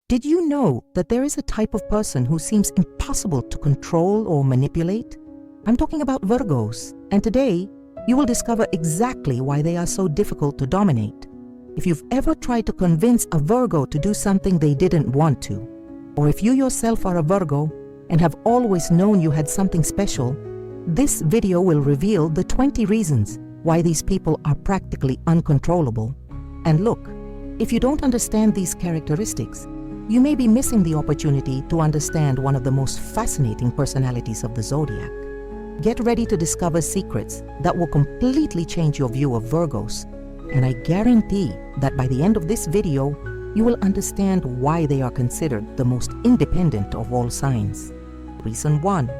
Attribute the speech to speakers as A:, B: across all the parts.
A: Did you know that there is a type of person who seems impossible to control or manipulate? I'm talking about Virgos, and today you will discover exactly why they are so difficult to dominate. If you've ever tried to convince a Virgo to do something they didn't want to, or if you yourself are a Virgo and have always known you had something special, this video will reveal the 20 reasons why these people are practically uncontrollable. And look, if you don't understand these characteristics, you may be missing the opportunity to understand one of the most fascinating personalities of the zodiac. Get ready to discover secrets that will completely change your view of Virgos, and I guarantee that by the end of this video, you will understand why they are considered the most independent of all signs. Reason 1.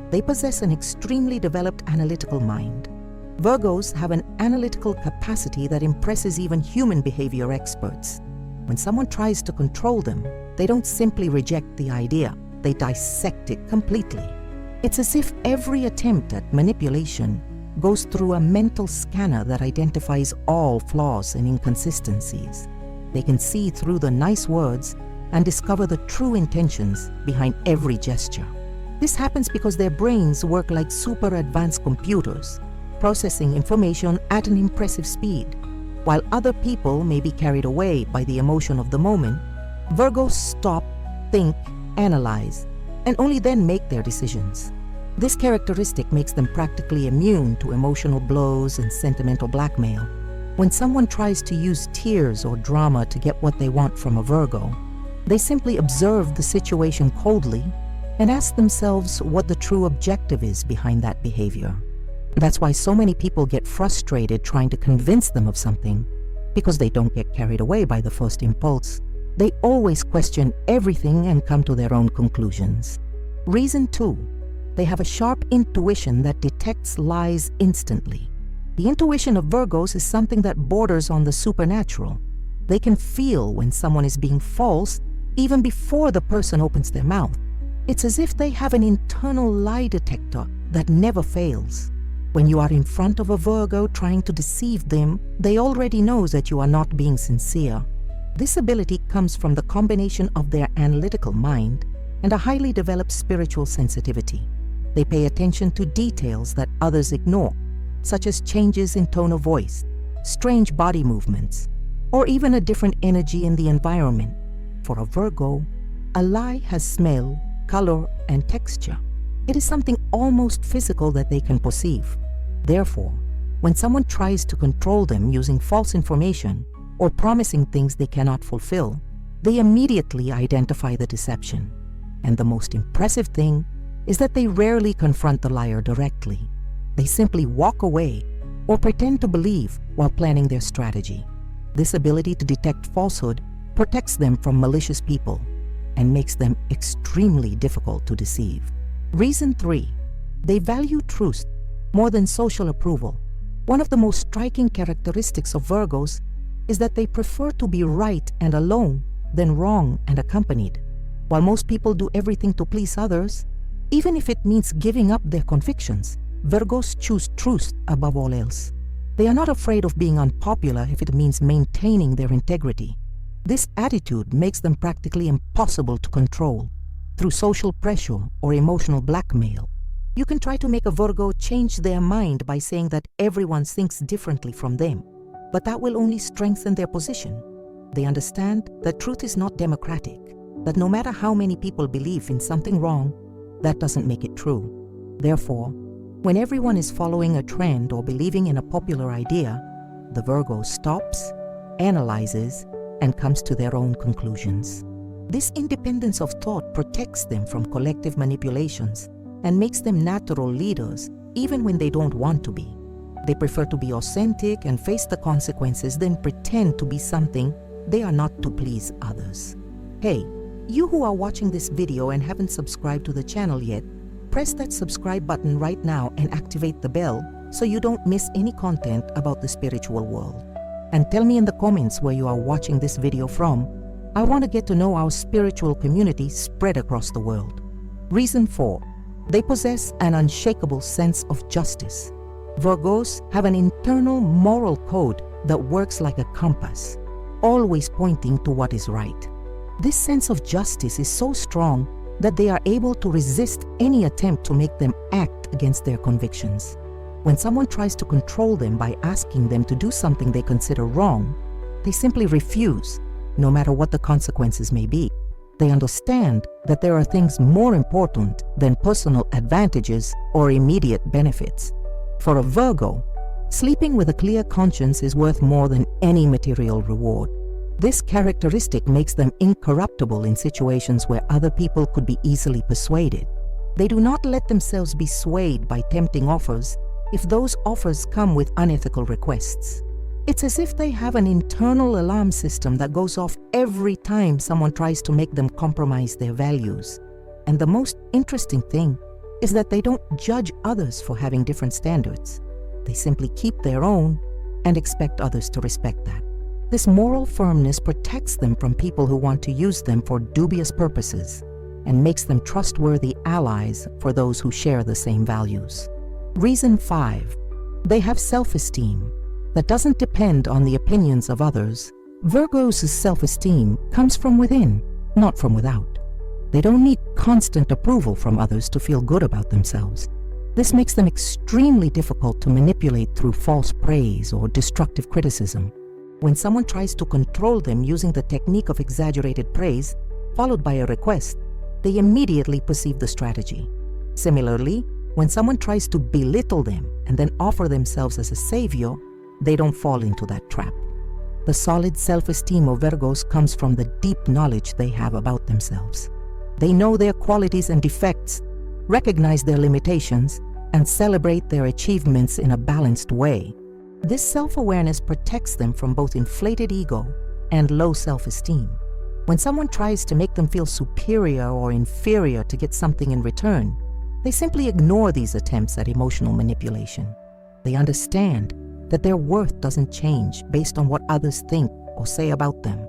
A: They possess an extremely developed analytical mind. Virgos have an analytical capacity that impresses even human behavior experts. When someone tries to control them, they don't simply reject the idea, they dissect it completely. It's as if every attempt at manipulation goes through a mental scanner that identifies all flaws and inconsistencies. They can see through the nice words and discover the true intentions behind every gesture. This happens because their brains work like super advanced computers, processing information at an impressive speed. While other people may be carried away by the emotion of the moment, Virgos stop, think, analyze, and only then make their decisions. This characteristic makes them practically immune to emotional blows and sentimental blackmail. When someone tries to use tears or drama to get what they want from a Virgo, they simply observe the situation coldly and ask themselves what the true objective is behind that behavior. That's why so many people get frustrated trying to convince them of something, because they don't get carried away by the first impulse. They always question everything and come to their own conclusions. Reason 2. They have a sharp intuition that detects lies instantly. The intuition of Virgos is something that borders on the supernatural. They can feel when someone is being false even before the person opens their mouth. It's as if they have an internal lie detector that never fails. When you are in front of a Virgo trying to deceive them, they already know that you are not being sincere. This ability comes from the combination of their analytical mind and a highly developed spiritual sensitivity. They pay attention to details that others ignore, such as changes in tone of voice, strange body movements, or even a different energy in the environment. For a Virgo, a lie has smell, color, and texture. It is something almost physical that they can perceive. Therefore, when someone tries to control them using false information or promising things they cannot fulfill, they immediately identify the deception. And the most impressive thing is that they rarely confront the liar directly. They simply walk away or pretend to believe while planning their strategy. This ability to detect falsehood protects them from malicious people and makes them extremely difficult to deceive. Reason 3. They value truth more than social approval. One of the most striking characteristics of Virgos is that they prefer to be right and alone than wrong and accompanied. While most people do everything to please others, even if it means giving up their convictions, Virgos choose truth above all else. They are not afraid of being unpopular if it means maintaining their integrity. This attitude makes them practically impossible to control. Through social pressure or emotional blackmail, you can try to make a Virgo change their mind by saying that everyone thinks differently from them, but that will only strengthen their position. They understand that truth is not democratic, that no matter how many people believe in something wrong, that doesn't make it true. Therefore, when everyone is following a trend or believing in a popular idea, the Virgo stops, analyzes, and comes to their own conclusions. This independence of thought protects them from collective manipulations and makes them natural leaders even when they don't want to be. They prefer to be authentic and face the consequences than pretend to be something they are not to please others. Hey, you who are watching this video and haven't subscribed to the channel yet, press that subscribe button right now and activate the bell so you don't miss any content about the spiritual world. And tell me in the comments where you are watching this video from. I want to get to know our spiritual community spread across the world. Reason 4. They possess an unshakable sense of justice. Virgos have an internal moral code that works like a compass, always pointing to what is right. This sense of justice is so strong that they are able to resist any attempt to make them act against their convictions. When someone tries to control them by asking them to do something they consider wrong, they simply refuse, no matter what the consequences may be. They understand that there are things more important than personal advantages or immediate benefits. For a Virgo, sleeping with a clear conscience is worth more than any material reward. This characteristic makes them incorruptible in situations where other people could be easily persuaded. They do not let themselves be swayed by tempting offers if those offers come with unethical requests. It's as if they have an internal alarm system that goes off every time someone tries to make them compromise their values. And the most interesting thing is that they don't judge others for having different standards. They simply keep their own and expect others to respect that. This moral firmness protects them from people who want to use them for dubious purposes and makes them trustworthy allies for those who share the same values. Reason 5. They have self-esteem that doesn't depend on the opinions of others. Virgos' self-esteem comes from within, not from without. They don't need constant approval from others to feel good about themselves. This makes them extremely difficult to manipulate through false praise or destructive criticism. When someone tries to control them using the technique of exaggerated praise, followed by a request, they immediately perceive the strategy. Similarly, when someone tries to belittle them and then offer themselves as a savior, they don't fall into that trap. The solid self-esteem of Virgos comes from the deep knowledge they have about themselves. They know their qualities and defects, recognize their limitations, and celebrate their achievements in a balanced way. This self-awareness protects them from both inflated ego and low self-esteem. When someone tries to make them feel superior or inferior to get something in return, they simply ignore these attempts at emotional manipulation. They understand that their worth doesn't change based on what others think or say about them.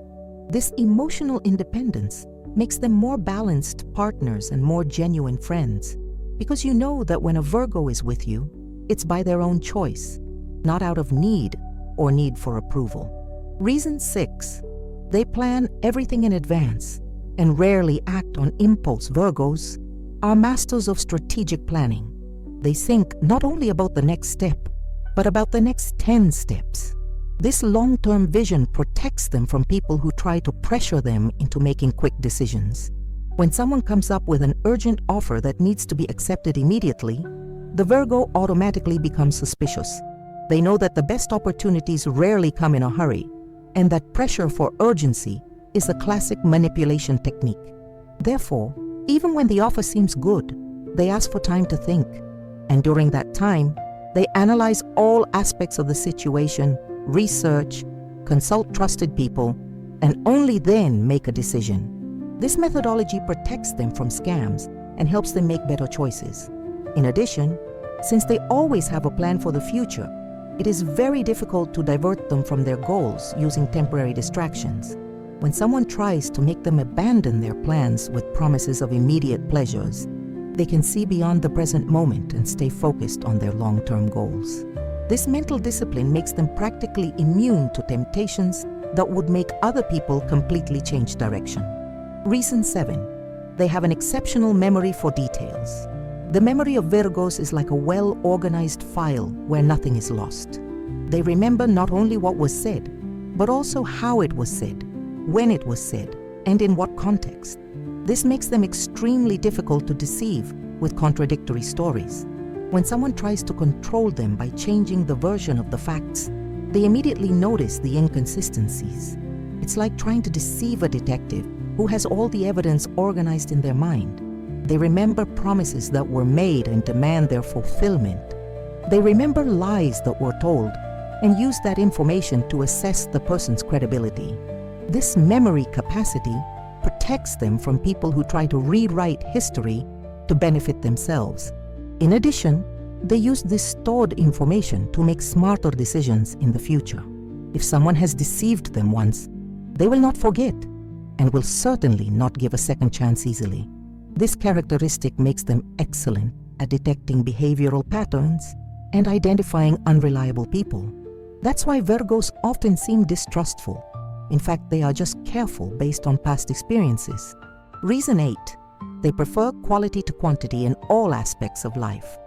A: This emotional independence makes them more balanced partners and more genuine friends, because you know that when a Virgo is with you, it's by their own choice, not out of need or need for approval. Reason 6. They plan everything in advance and rarely act on impulse. Virgos are masters of strategic planning. They think not only about the next step, but about the next 10 steps. This long-term vision protects them from people who try to pressure them into making quick decisions. When someone comes up with an urgent offer that needs to be accepted immediately, the Virgo automatically becomes suspicious. They know that the best opportunities rarely come in a hurry, and that pressure for urgency is a classic manipulation technique. Therefore, even when the offer seems good, they ask for time to think, and during that time, they analyze all aspects of the situation, research, consult trusted people, and only then make a decision. This methodology protects them from scams and helps them make better choices. In addition, since they always have a plan for the future, it is very difficult to divert them from their goals using temporary distractions. When someone tries to make them abandon their plans with promises of immediate pleasures, they can see beyond the present moment and stay focused on their long-term goals. This mental discipline makes them practically immune to temptations that would make other people completely change direction. Reason 7. They have an exceptional memory for details. The memory of Virgos is like a well-organized file where nothing is lost. They remember not only what was said, but also how it was said, when it was said, and in what context. This makes them extremely difficult to deceive with contradictory stories. When someone tries to control them by changing the version of the facts, they immediately notice the inconsistencies. It's like trying to deceive a detective who has all the evidence organized in their mind. They remember promises that were made and demand their fulfillment. They remember lies that were told and use that information to assess the person's credibility. This memory capacity protects them from people who try to rewrite history to benefit themselves. In addition, they use this stored information to make smarter decisions in the future. If someone has deceived them once, they will not forget and will certainly not give a second chance easily. This characteristic makes them excellent at detecting behavioral patterns and identifying unreliable people. That's why Virgos often seem distrustful. In fact, they are just careful based on past experiences. Reason 8. They prefer quality to quantity in all aspects of life.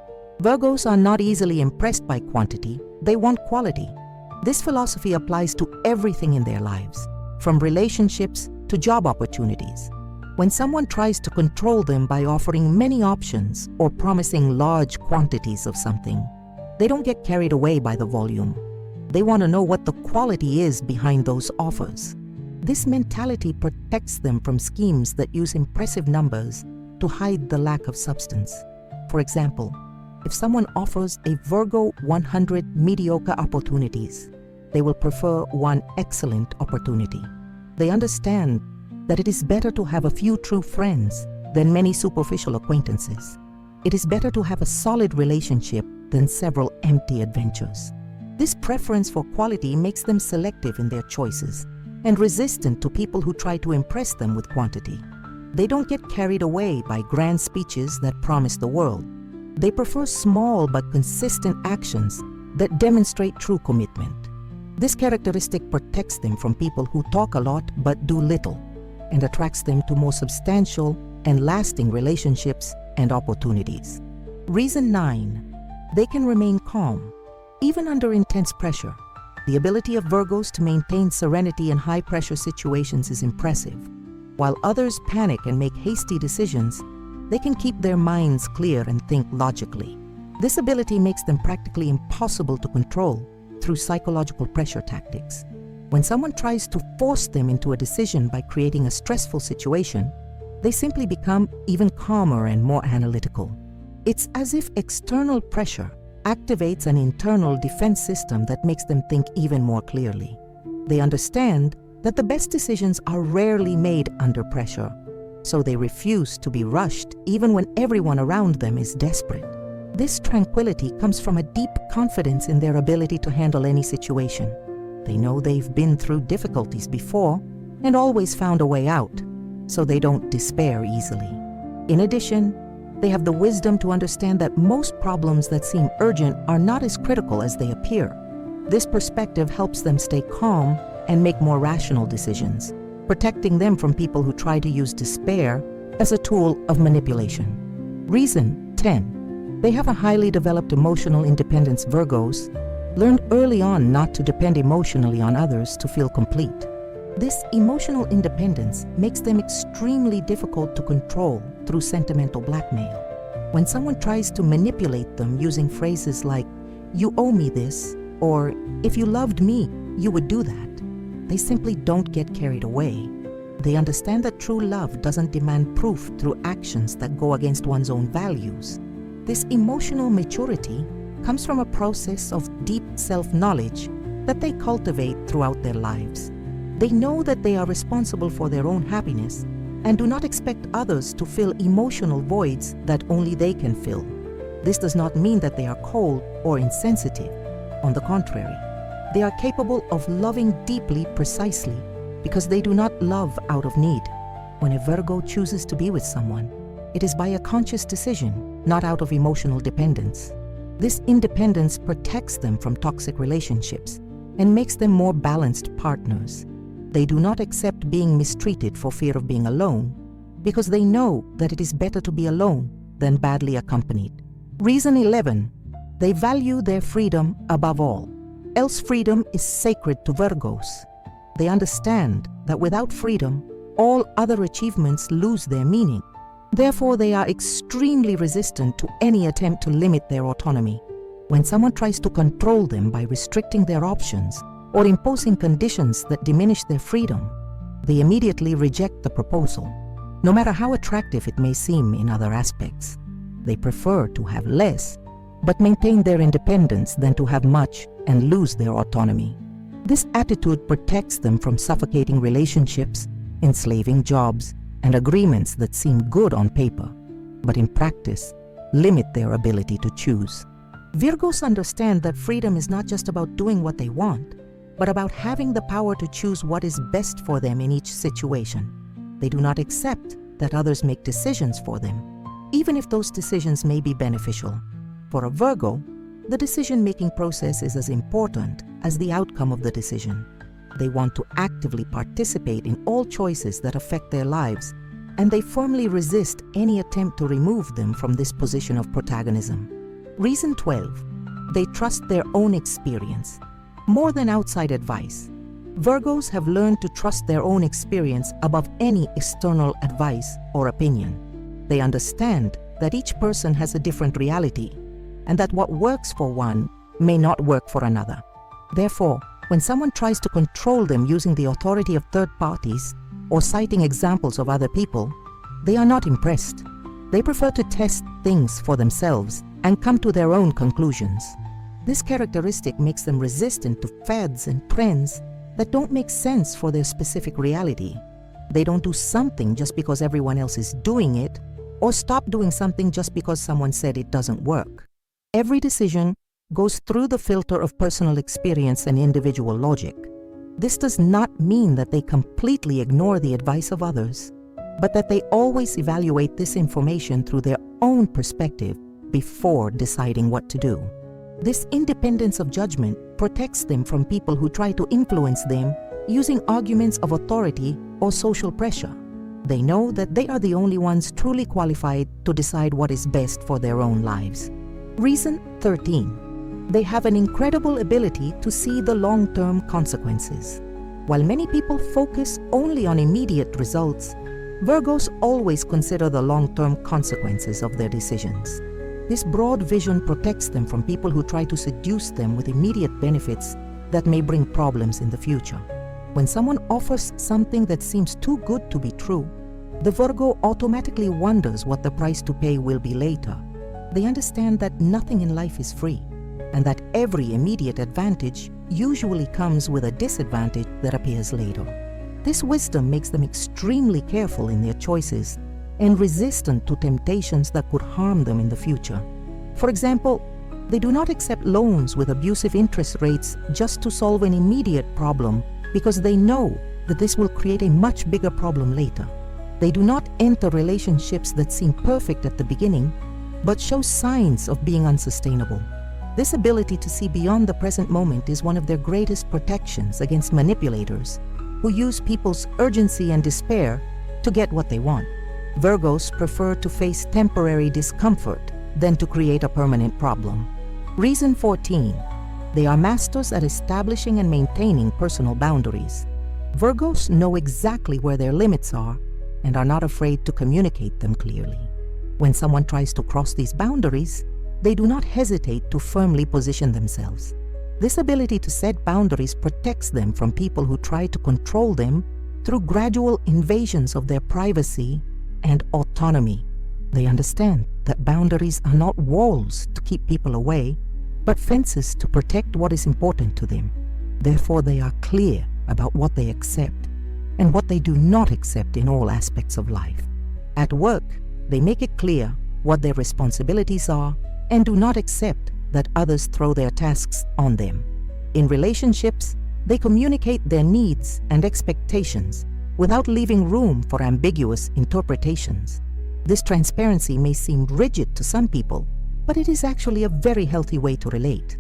A: Virgos are not easily impressed by quantity, they want quality. This philosophy applies to everything in their lives, from relationships to job opportunities. When someone tries to control them by offering many options or promising large quantities of something, they don't get carried away by the volume. They want to know what the quality is behind those offers. This mentality protects them from schemes that use impressive numbers to hide the lack of substance. For example, if someone offers a Virgo 100 mediocre opportunities, they will prefer one excellent opportunity. They understand that it is better to have a few true friends than many superficial acquaintances. It is better to have a solid relationship than several empty adventures. This preference for quality makes them selective in their choices and resistant to people who try to impress them with quantity. They don't get carried away by grand speeches that promise the world. They prefer small but consistent actions that demonstrate true commitment. This characteristic protects them from people who talk a lot but do little, and attracts them to more substantial and lasting relationships and opportunities. Reason 9. They can remain calm, even under intense pressure. The ability of Virgos to maintain serenity in high-pressure situations is impressive. While others panic and make hasty decisions, they can keep their minds clear and think logically. This ability makes them practically impossible to control through psychological pressure tactics. When someone tries to force them into a decision by creating a stressful situation, they simply become even calmer and more analytical. It's as if external pressure activates an internal defense system that makes them think even more clearly. They understand that the best decisions are rarely made under pressure, so they refuse to be rushed even when everyone around them is desperate. This tranquility comes from a deep confidence in their ability to handle any situation. They know they've been through difficulties before and always found a way out, so they don't despair easily. In addition, they have the wisdom to understand that most problems that seem urgent are not as critical as they appear. This perspective helps them stay calm and make more rational decisions, protecting them from people who try to use despair as a tool of manipulation. Reason 10. They have a highly developed emotional independence. Virgos learned early on not to depend emotionally on others to feel complete. This emotional independence makes them extremely difficult to control through sentimental blackmail. When someone tries to manipulate them using phrases like, "You owe me this," or "If you loved me, you would do that," they simply don't get carried away. They understand that true love doesn't demand proof through actions that go against one's own values. This emotional maturity comes from a process of deep self-knowledge that they cultivate throughout their lives. They know that they are responsible for their own happiness and do not expect others to fill emotional voids that only they can fill. This does not mean that they are cold or insensitive. On the contrary, they are capable of loving deeply precisely because they do not love out of need. When a Virgo chooses to be with someone, it is by a conscious decision, not out of emotional dependence. This independence protects them from toxic relationships and makes them more balanced partners. They do not accept being mistreated for fear of being alone, because they know that it is better to be alone than badly accompanied. Reason 11. They value their freedom above all. Else freedom is sacred to Virgos. They understand that without freedom, all other achievements lose their meaning. Therefore, they are extremely resistant to any attempt to limit their autonomy. When someone tries to control them by restricting their options or imposing conditions that diminish their freedom, they immediately reject the proposal, no matter how attractive it may seem in other aspects. They prefer to have less, but maintain their independence than to have much and lose their autonomy. This attitude protects them from suffocating relationships, enslaving jobs, and agreements that seem good on paper, but in practice limit their ability to choose. Virgos understand that freedom is not just about doing what they want, but about having the power to choose what is best for them in each situation. They do not accept that others make decisions for them, even if those decisions may be beneficial. For a Virgo, the decision-making process is as important as the outcome of the decision. They want to actively participate in all choices that affect their lives, and they firmly resist any attempt to remove them from this position of protagonism. Reason 12. They trust their own experience more than outside advice. Virgos have learned to trust their own experience above any external advice or opinion. They understand that each person has a different reality, and that what works for one may not work for another. Therefore, when someone tries to control them using the authority of third parties or citing examples of other people, they are not impressed. They prefer to test things for themselves and come to their own conclusions. This characteristic makes them resistant to fads and trends that don't make sense for their specific reality. They don't do something just because everyone else is doing it, or stop doing something just because someone said it doesn't work. Every decision goes through the filter of personal experience and individual logic. This does not mean that they completely ignore the advice of others, but that they always evaluate this information through their own perspective before deciding what to do. This independence of judgment protects them from people who try to influence them using arguments of authority or social pressure. They know that they are the only ones truly qualified to decide what is best for their own lives. Reason 13. They have an incredible ability to see the long-term consequences. While many people focus only on immediate results, Virgos always consider the long-term consequences of their decisions. This broad vision protects them from people who try to seduce them with immediate benefits that may bring problems in the future. When someone offers something that seems too good to be true, the Virgo automatically wonders what the price to pay will be later. They understand that nothing in life is free, and that every immediate advantage usually comes with a disadvantage that appears later. This wisdom makes them extremely careful in their choices and resistant to temptations that could harm them in the future. For example, they do not accept loans with abusive interest rates just to solve an immediate problem because they know that this will create a much bigger problem later. They do not enter relationships that seem perfect at the beginning, but show signs of being unsustainable. This ability to see beyond the present moment is one of their greatest protections against manipulators who use people's urgency and despair to get what they want. Virgos prefer to face temporary discomfort than to create a permanent problem. Reason 14. They are masters at establishing and maintaining personal boundaries. Virgos know exactly where their limits are and are not afraid to communicate them clearly. When someone tries to cross these boundaries, they do not hesitate to firmly position themselves. This ability to set boundaries protects them from people who try to control them through gradual invasions of their privacy and autonomy. They understand that boundaries are not walls to keep people away, but fences to protect what is important to them. Therefore, they are clear about what they accept and what they do not accept in all aspects of life. At work, they make it clear what their responsibilities are and do not accept that others throw their tasks on them. In relationships, they communicate their needs and expectations without leaving room for ambiguous interpretations. This transparency may seem rigid to some people, but it is actually a very healthy way to relate.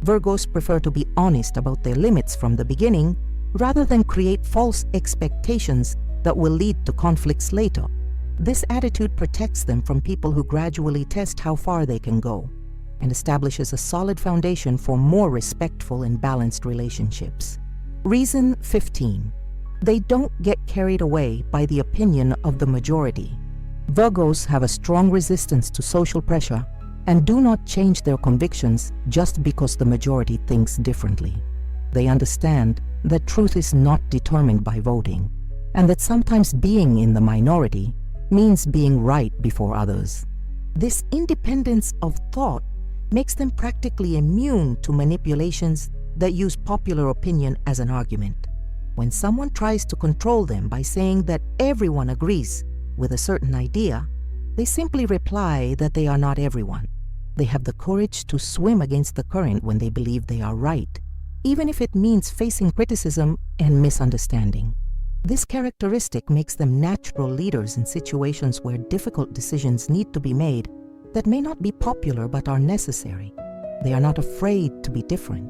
A: Virgos prefer to be honest about their limits from the beginning rather than create false expectations that will lead to conflicts later. This attitude protects them from people who gradually test how far they can go and establishes a solid foundation for more respectful and balanced relationships. Reason 15. They don't get carried away by the opinion of the majority. Virgos have a strong resistance to social pressure and do not change their convictions just because the majority thinks differently. They understand that truth is not determined by voting, and that sometimes being in the minority means being right before others. This independence of thought makes them practically immune to manipulations that use popular opinion as an argument. When someone tries to control them by saying that everyone agrees with a certain idea, they simply reply that they are not everyone. They have the courage to swim against the current when they believe they are right, even if it means facing criticism and misunderstanding. This characteristic makes them natural leaders in situations where difficult decisions need to be made that may not be popular but are necessary. They are not afraid to be different.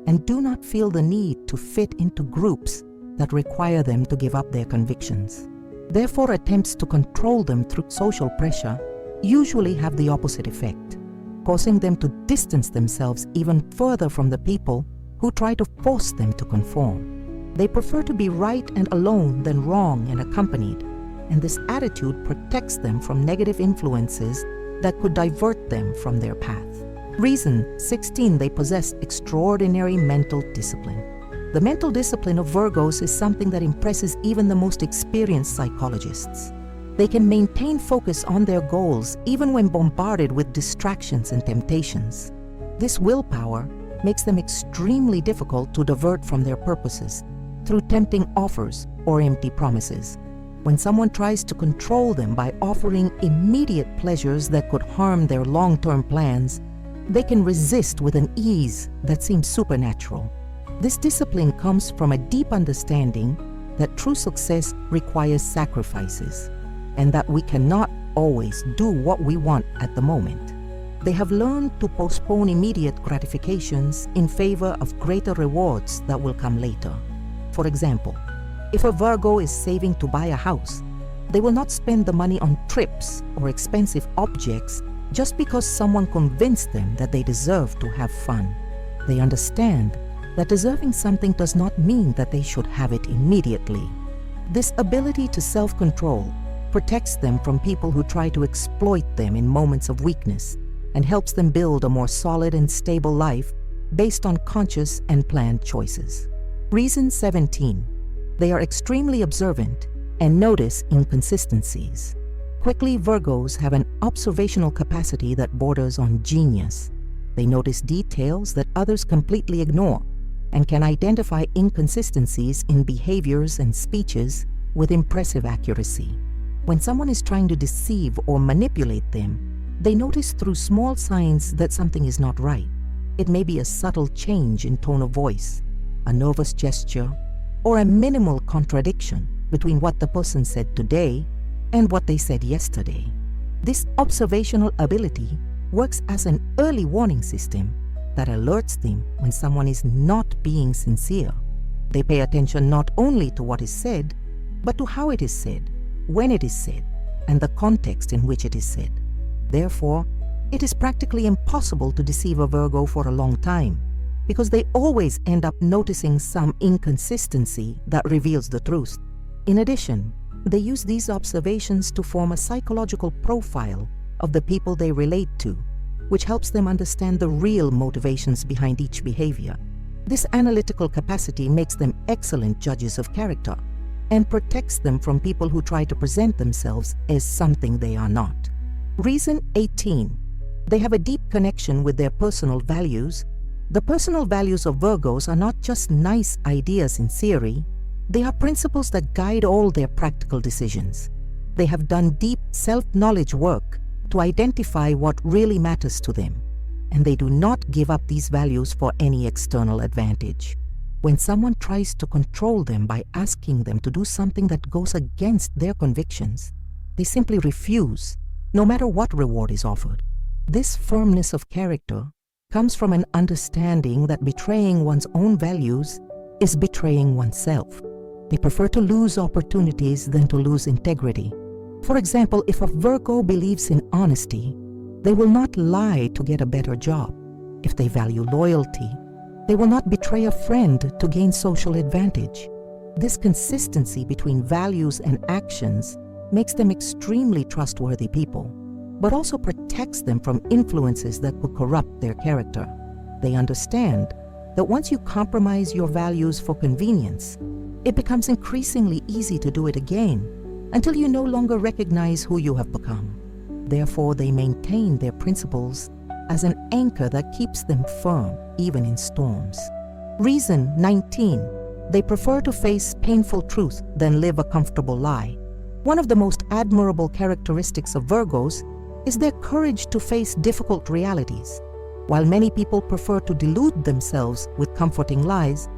A: and do not feel the need to fit into groups that require them to give up their convictions. Therefore, attempts to control them through social pressure usually have the opposite effect, causing them to distance themselves even further from the people who try to force them to conform. They prefer to be right and alone than wrong and accompanied, and this attitude protects them from negative influences that could divert them from their path. Reason 16, they possess extraordinary mental discipline. The mental discipline of Virgos is something that impresses even the most experienced psychologists. They can maintain focus on their goals even when bombarded with distractions and temptations. This willpower makes them extremely difficult to divert from their purposes through tempting offers or empty promises. When someone tries to control them by offering immediate pleasures that could harm their long-term plans, they can resist with an ease that seems supernatural. This discipline comes from a deep understanding that true success requires sacrifices, and that we cannot always do what we want at the moment. They have learned to postpone immediate gratifications in favor of greater rewards that will come later. For example, if a Virgo is saving to buy a house, they will not spend the money on trips or expensive objects just because someone convinced them that they deserve to have fun. They understand that deserving something does not mean that they should have it immediately. This ability to self-control protects them from people who try to exploit them in moments of weakness and helps them build a more solid and stable life based on conscious and planned choices. Reason 17, they are extremely observant and notice inconsistencies. Quickly, Virgos have an observational capacity that borders on genius. They notice details that others completely ignore and can identify inconsistencies in behaviors and speeches with impressive accuracy. When someone is trying to deceive or manipulate them, they notice through small signs that something is not right. It may be a subtle change in tone of voice, a nervous gesture, or a minimal contradiction between what the person said today and what they said yesterday. This observational ability works as an early warning system that alerts them when someone is not being sincere. They pay attention not only to what is said, but to how it is said, when it is said, and the context in which it is said. Therefore, it is practically impossible to deceive a Virgo for a long time, because they always end up noticing some inconsistency that reveals the truth. In addition, they use these observations to form a psychological profile of the people they relate to, which helps them understand the real motivations behind each behavior. This analytical capacity makes them excellent judges of character and protects them from people who try to present themselves as something they are not. Reason 18, they have a deep connection with their personal values. The personal values of Virgos are not just nice ideas in theory, they are principles that guide all their practical decisions. They have done deep self-knowledge work to identify what really matters to them, and they do not give up these values for any external advantage. When someone tries to control them by asking them to do something that goes against their convictions, they simply refuse, no matter what reward is offered. This firmness of character comes from an understanding that betraying one's own values is betraying oneself. They prefer to lose opportunities than to lose integrity. For example, if a Virgo believes in honesty, they will not lie to get a better job. If they value loyalty, they will not betray a friend to gain social advantage. This consistency between values and actions makes them extremely trustworthy people, but also protects them from influences that could corrupt their character. They understand that once you compromise your values for convenience, it becomes increasingly easy to do it again until you no longer recognize who you have become. Therefore, they maintain their principles as an anchor that keeps them firm even in storms. Reason 19, they prefer to face painful truth than live a comfortable lie. One of the most admirable characteristics of Virgos is their courage to face difficult realities. While many people prefer to delude themselves with comforting lies,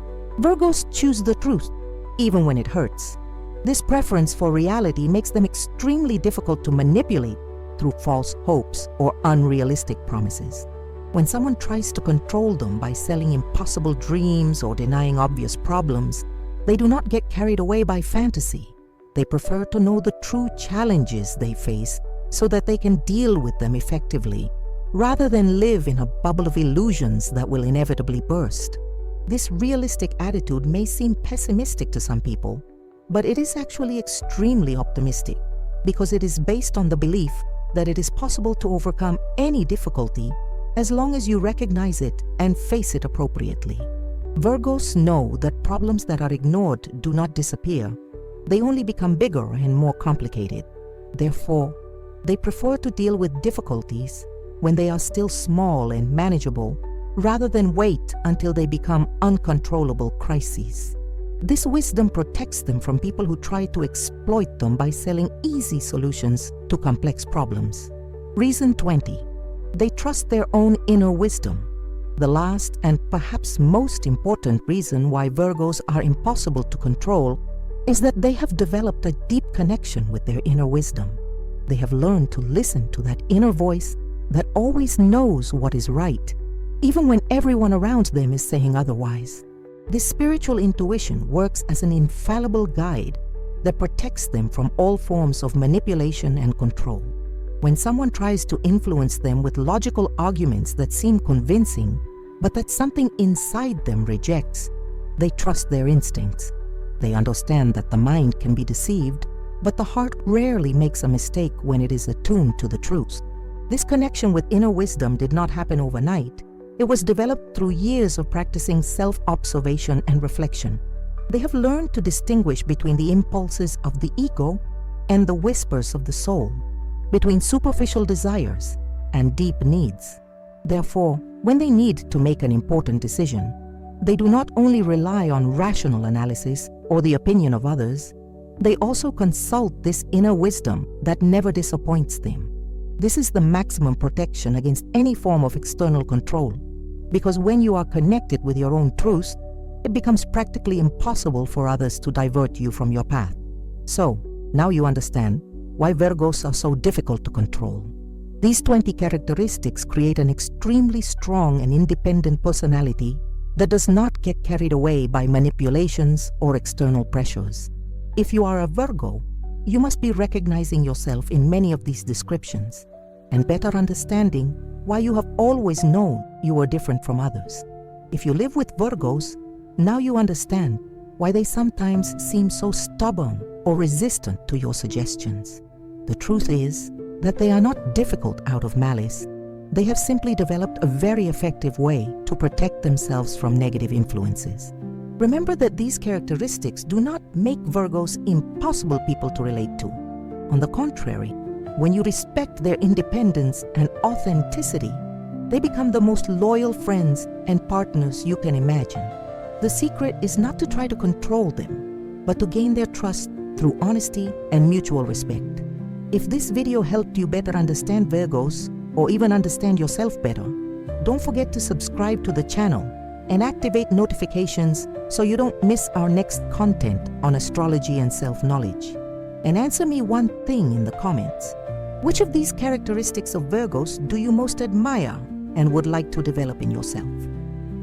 A: Virgos choose the truth, even when it hurts. This preference for reality makes them extremely difficult to manipulate through false hopes or unrealistic promises. When someone tries to control them by selling impossible dreams or denying obvious problems, they do not get carried away by fantasy. They prefer to know the true challenges they face so that they can deal with them effectively, rather than live in a bubble of illusions that will inevitably burst. This realistic attitude may seem pessimistic to some people, but it is actually extremely optimistic because it is based on the belief that it is possible to overcome any difficulty as long as you recognize it and face it appropriately. Virgos know that problems that are ignored do not disappear. They only become bigger and more complicated. Therefore, they prefer to deal with difficulties when they are still small and manageable, rather than wait until they become uncontrollable crises. This wisdom protects them from people who try to exploit them by selling easy solutions to complex problems. Reason 20. They trust their own inner wisdom. The last and perhaps most important reason why Virgos are impossible to control is that they have developed a deep connection with their inner wisdom. They have learned to listen to that inner voice that always knows what is right, even when everyone around them is saying otherwise. This spiritual intuition works as an infallible guide that protects them from all forms of manipulation and control. When someone tries to influence them with logical arguments that seem convincing, but that something inside them rejects, they trust their instincts. They understand that the mind can be deceived, but the heart rarely makes a mistake when it is attuned to the truth. This connection with inner wisdom did not happen overnight. It was developed through years of practicing self-observation and reflection. They have learned to distinguish between the impulses of the ego and the whispers of the soul, between superficial desires and deep needs. Therefore, when they need to make an important decision, they do not only rely on rational analysis or the opinion of others, they also consult this inner wisdom that never disappoints them. This is the maximum protection against any form of external control, because when you are connected with your own truth, it becomes practically impossible for others to divert you from your path. So, now you understand why Virgos are so difficult to control. These 20 characteristics create an extremely strong and independent personality that does not get carried away by manipulations or external pressures. If you are a Virgo, you must be recognizing yourself in many of these descriptions and better understanding why you have always known you were different from others. If you live with Virgos, now you understand why they sometimes seem so stubborn or resistant to your suggestions. The truth is that they are not difficult out of malice. They have simply developed a very effective way to protect themselves from negative influences. Remember that these characteristics do not make Virgos impossible people to relate to. On the contrary, when you respect their independence and authenticity, they become the most loyal friends and partners you can imagine. The secret is not to try to control them, but to gain their trust through honesty and mutual respect. If this video helped you better understand Virgos, or even understand yourself better, don't forget to subscribe to the channel and activate notifications so you don't miss our next content on astrology and self-knowledge. And answer me one thing in the comments. Which of these characteristics of Virgos do you most admire and would like to develop in yourself?